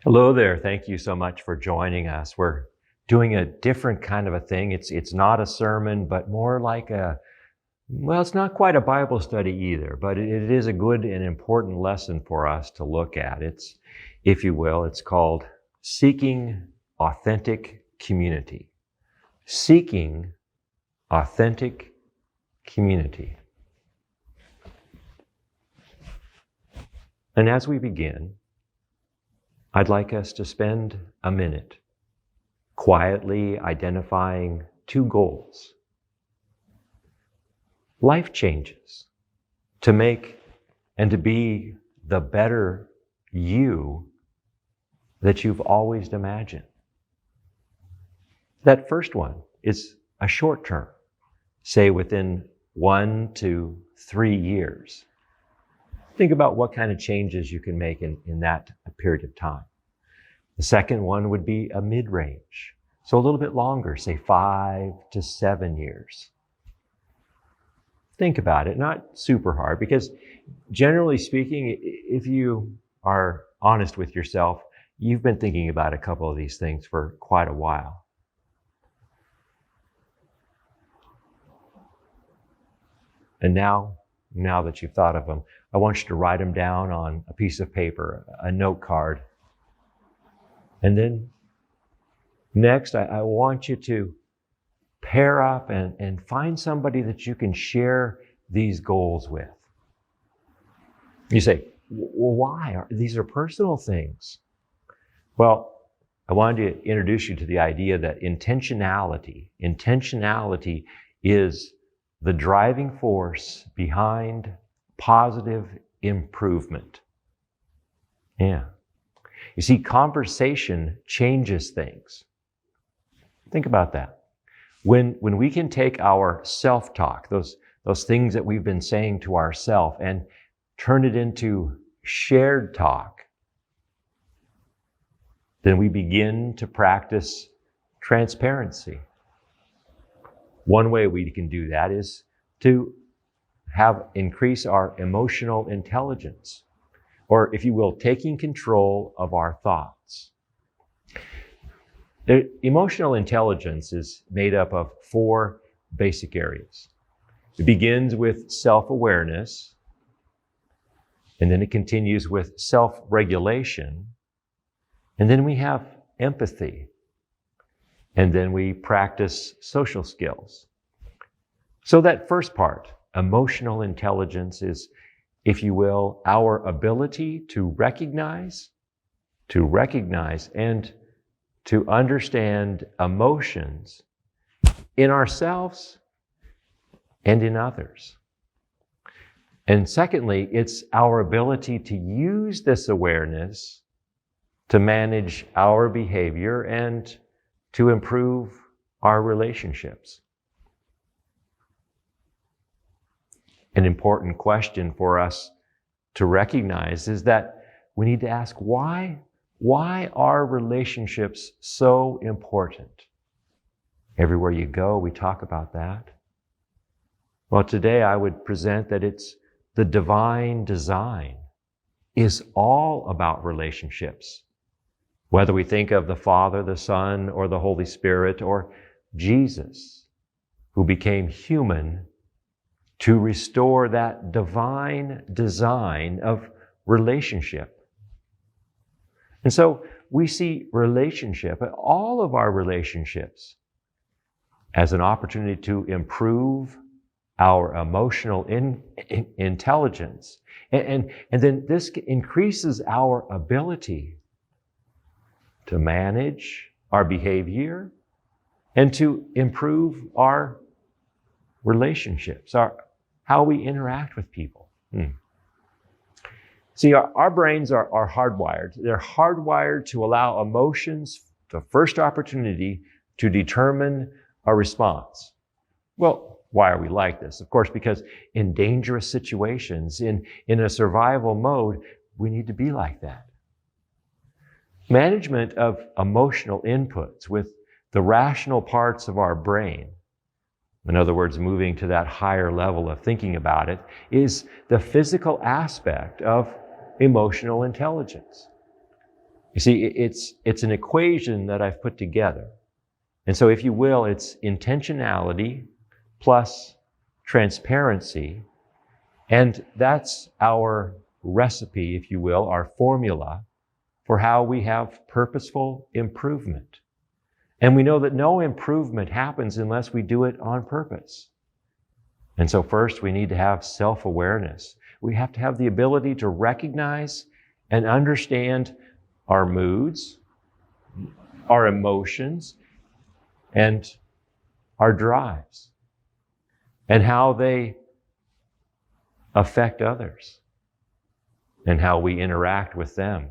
Hello there. Thank you so much for joining us. We're doing a different kind of a thing. It's not a sermon, but more like it's not quite a Bible study either, but it is a good and important lesson for us to look at. It's, if you will, it's called Seeking Authentic Community. Seeking Authentic Community. And as we begin, I'd like us to spend a minute quietly identifying two goals. Life changes to make and to be the better you that you've always imagined. That first one is a short term, say within 1 to 3 years. Think about what kind of changes you can make in that period of time. The second one would be a mid-range. So a little bit longer, say 5 to 7 years. Think about it, not super hard, because generally speaking, if you are honest with yourself, you've been thinking about a couple of these things for quite a while. And now that you've thought of them, I want you to write them down on a piece of paper, a note card. And then next, I want you to pair up and find somebody that you can share these goals with. You say, well, why? These are personal things. Well, I wanted to introduce you to the idea that intentionality is the driving force behind positive improvement. Yeah. You see, conversation changes things. Think about that. When we can take our self-talk, those things that we've been saying to ourselves, and turn it into shared talk, then we begin to practice transparency. One way we can do that is to increase our emotional intelligence, or if you will, taking control of our thoughts. Emotional intelligence is made up of 4 basic areas. It begins with self-awareness, and then it continues with self-regulation, and then we have empathy, and then we practice social skills. So that first part, emotional intelligence, is, if you will, our ability to recognize and to understand emotions in ourselves and in others. And secondly, it's our ability to use this awareness to manage our behavior and to improve our relationships. An important question for us to recognize is that we need to ask, why are relationships so important? Everywhere you go, we talk about that. Well, today I would present that it's the divine design is all about relationships. Whether we think of the Father, the Son, or the Holy Spirit, or Jesus, who became human to restore that divine design of relationship. And so we see relationship, all of our relationships, as an opportunity to improve our emotional intelligence. And then this increases our ability to manage our behavior and to improve our relationships, how we interact with people. See, our brains are hardwired. They're hardwired to allow emotions the first opportunity to determine a response. Well, why are we like this? Of course, because in dangerous situations, in a survival mode, we need to be like that. Management of emotional inputs with the rational parts of our brain, in other words, moving to that higher level of thinking about it, is the physical aspect of emotional intelligence. You see, it's an equation that I've put together. And so if you will, it's intentionality plus transparency. And that's our recipe, if you will, our formula for how we have purposeful improvement. And we know that no improvement happens unless we do it on purpose. And so first, we need to have self-awareness. We have to have the ability to recognize and understand our moods, our emotions, and our drives, and how they affect others, and how we interact with them.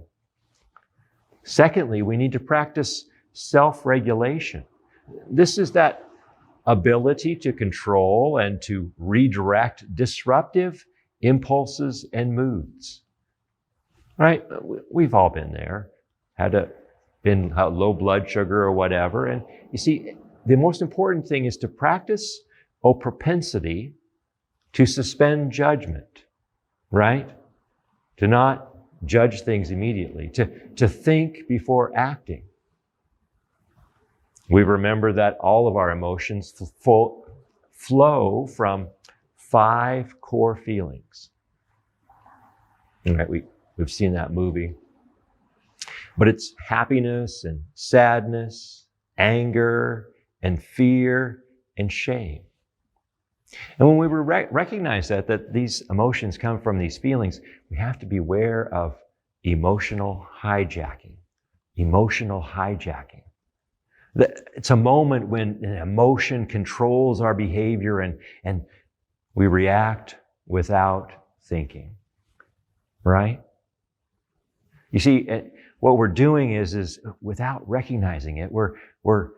Secondly, we need to practice self-regulation. This is that ability to control and to redirect disruptive impulses and moods. Right? We've all been there, been low blood sugar or whatever. And you see, the most important thing is to practice a propensity to suspend judgment, right? To not judge things immediately, to think before acting. We remember that all of our emotions flow from 5 core feelings. Right? We've seen that movie. But it's happiness and sadness, anger and fear and shame. And when we recognize that these emotions come from these feelings, we have to be aware of emotional hijacking. Emotional hijacking. It's a moment when an emotion controls our behavior and we react without thinking, right? You see, what we're doing is without recognizing it, we're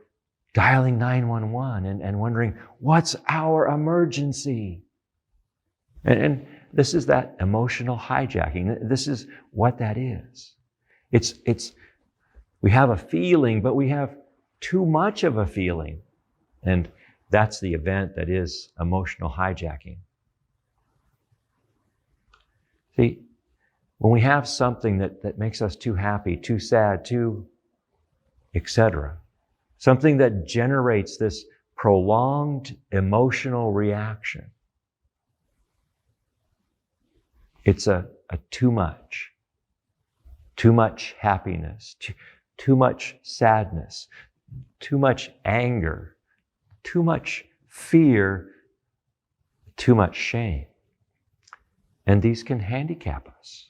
dialing 911 and wondering, what's our emergency? And this is that emotional hijacking. This is what that is. We have a feeling, but we have too much of a feeling. And that's the event that is emotional hijacking. See, when we have something that makes us too happy, too sad, too etc., something that generates this prolonged emotional reaction, it's a too much happiness, too much sadness, too much anger, too much fear, too much shame. And these can handicap us.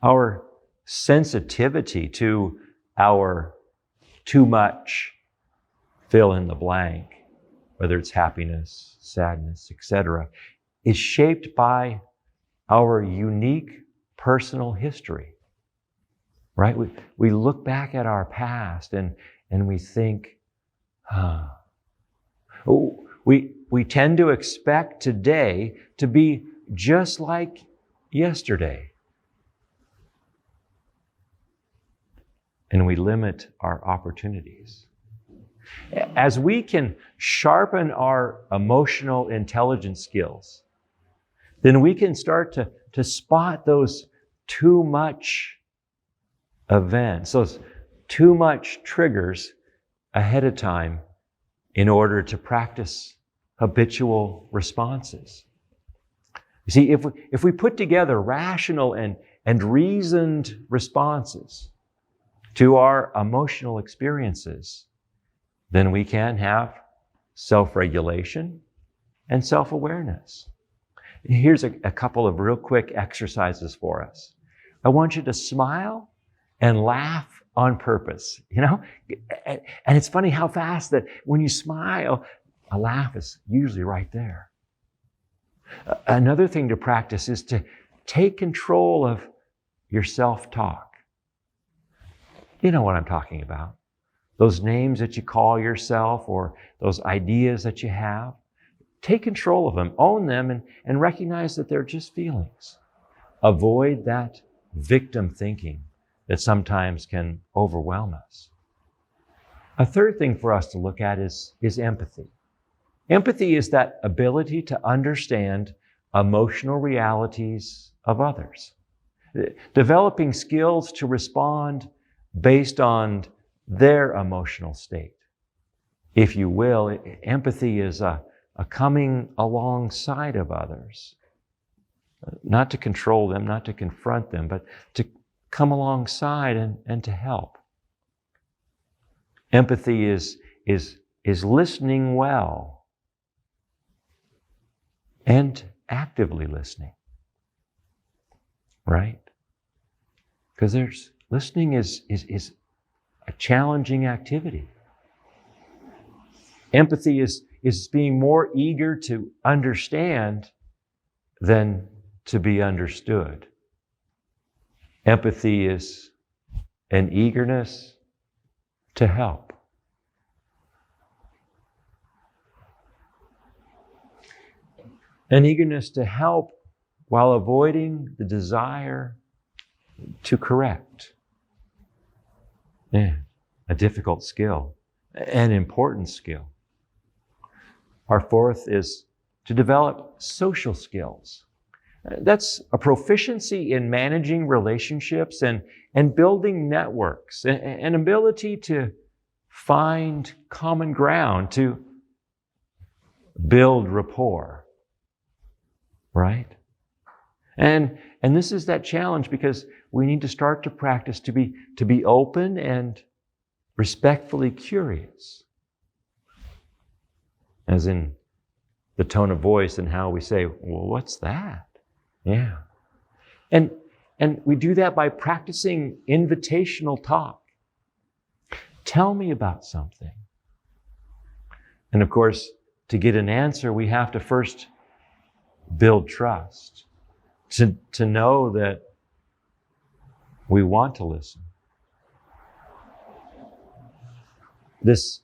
Our sensitivity to our too much fill in the blank, whether it's happiness, sadness, etc., is shaped by our unique personal history. Right? We look back at our past and we think, we tend to expect today to be just like yesterday. And we limit our opportunities. As we can sharpen our emotional intelligence skills, then we can start to spot those too much events, those too much triggers ahead of time in order to practice habitual responses. You see, if we put together rational and reasoned responses to our emotional experiences, then we can have self-regulation and self-awareness. Here's a couple of real quick exercises for us. I want you to smile and laugh on purpose, you know? And it's funny how fast that when you smile, a laugh is usually right there. Another thing to practice is to take control of your self-talk. You know what I'm talking about. Those names that you call yourself or those ideas that you have. Take control of them, own them, and recognize that they're just feelings. Avoid that victim thinking that sometimes can overwhelm us. A third thing for us to look at is empathy. Empathy is that ability to understand emotional realities of others. Developing skills to respond based on their emotional state. If you will, empathy is a coming alongside of others. Not to control them, not to confront them, but to come alongside and to help. Empathy is listening well and actively listening, right? Because listening is a challenging activity. Empathy is being more eager to understand than to be understood. Empathy is an eagerness to help. An eagerness to help while avoiding the desire to correct. Yeah, a difficult skill, an important skill. Our fourth is to develop social skills. That's a proficiency in managing relationships and building networks, an ability to find common ground, to build rapport, right? And this is that challenge because we need to start to practice to be open and respectfully curious. As in the tone of voice and how we say, well, what's that? Yeah. And we do that by practicing invitational talk. Tell me about something. And of course, to get an answer, we have to first build trust, to know that we want to listen. This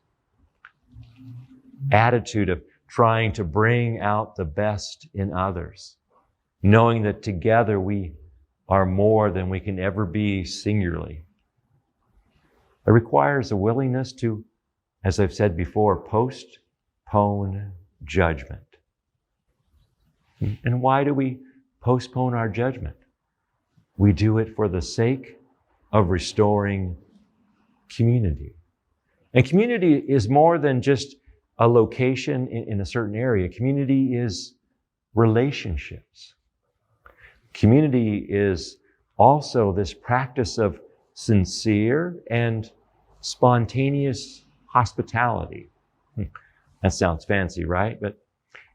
attitude of trying to bring out the best in others, knowing that together we are more than we can ever be singularly. It requires a willingness to, as I've said before, postpone judgment. And why do we postpone our judgment? We do it for the sake of restoring community. And community is more than just a location in a certain area. Community is relationships. Community is also this practice of sincere and spontaneous hospitality. That sounds fancy, right? But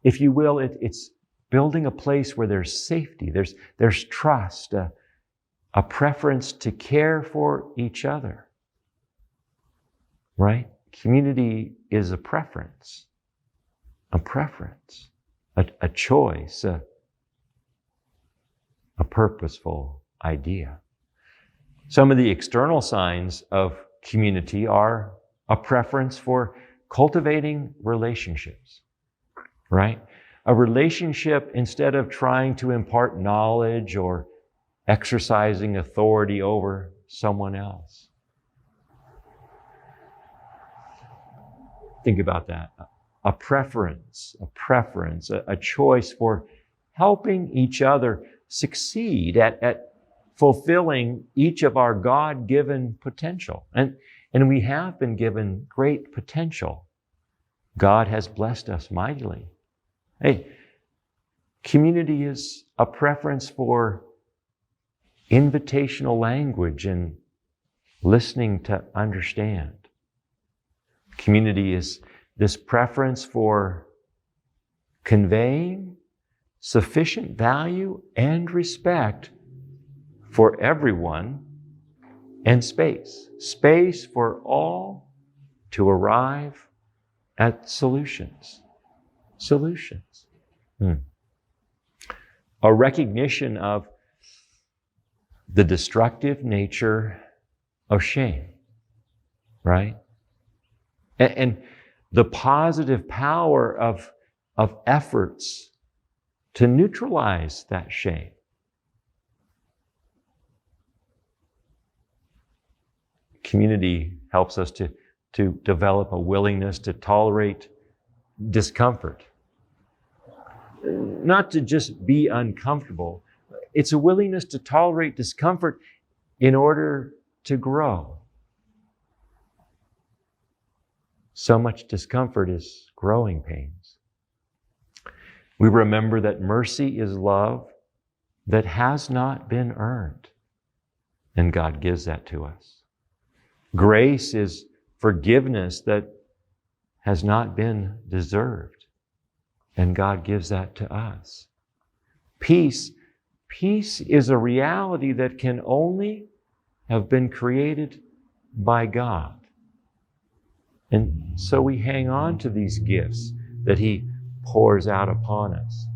if you will, it's building a place where there's safety, there's trust, a preference to care for each other, right? Community is a preference, a choice, a purposeful idea. Some of the external signs of community are a preference for cultivating relationships, right? A relationship instead of trying to impart knowledge or exercising authority over someone else. Think about that. A preference, a choice for helping each other succeed at fulfilling each of our God-given potential. And we have been given great potential. God has blessed us mightily. Hey, community is a preference for invitational language and listening to understand. Community is this preference for conveying sufficient value and respect for everyone and space for all to arrive at solutions. A recognition of the destructive nature of shame, right? And the positive power of efforts to neutralize that shame. Community helps us to develop a willingness to tolerate discomfort. Not to just be uncomfortable, It's a willingness to tolerate discomfort in order to grow. So much discomfort is growing pains. We remember that mercy is love that has not been earned, and God gives that to us. Grace is forgiveness that has not been deserved, and God gives that to us. Peace is a reality that can only have been created by God. And so we hang on to these gifts that He pours out upon us.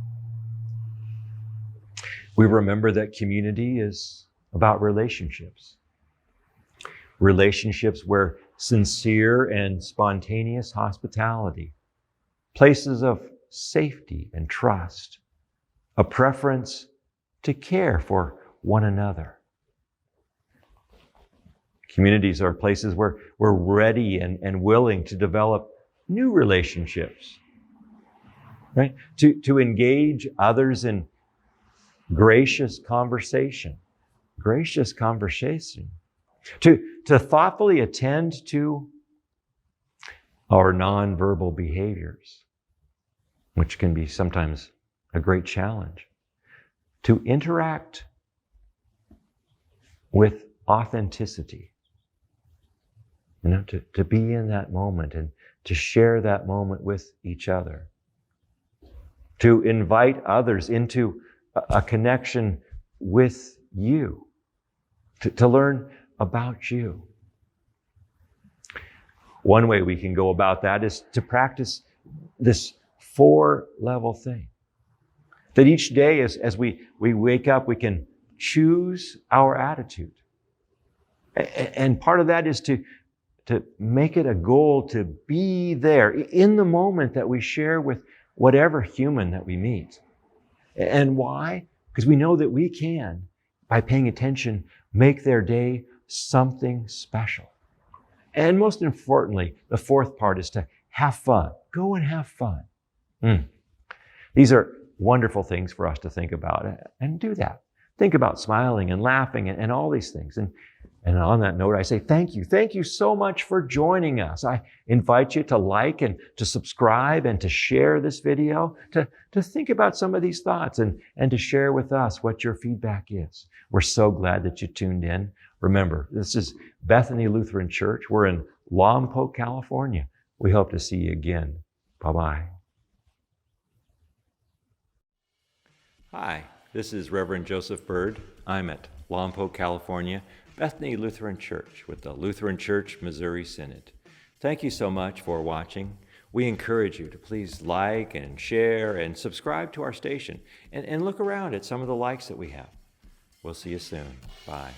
We remember that community is about relationships. Relationships where sincere and spontaneous hospitality, places of safety and trust, a preference to care for one another. Communities are places where we're ready and willing to develop new relationships, right? To engage others in gracious conversation, to thoughtfully attend to our nonverbal behaviors, which can be sometimes a great challenge, to interact with authenticity, to be in that moment and to share that moment with each other, to invite others into a connection with you, to learn about you. One way we can go about that is to practice this 4-level thing. That each day as we wake up, we can choose our attitude. And part of that is to make it a goal to be there in the moment that we share with whatever human that we meet. And why? Because we know that we can, by paying attention, make their day something special. And most importantly, the 4th part is to have fun. Go and have fun. These are wonderful things for us to think about and do that. Think about smiling and laughing and all these things. And on that note, I say thank you. Thank you so much for joining us. I invite you to like and to subscribe and to share this video, to think about some of these thoughts and to share with us what your feedback is. We're so glad that you tuned in. Remember, this is Bethany Lutheran Church. We're in Lompc, California. We hope to see you again. Bye-bye. Hi, this is Reverend Joseph Byrd. I'm at Lompc, California, Bethany Lutheran Church with the Lutheran Church Missouri Synod. Thank you so much for watching. We encourage you to please like and share and subscribe to our station and look around at some of the likes that we have. We'll see you soon. Bye.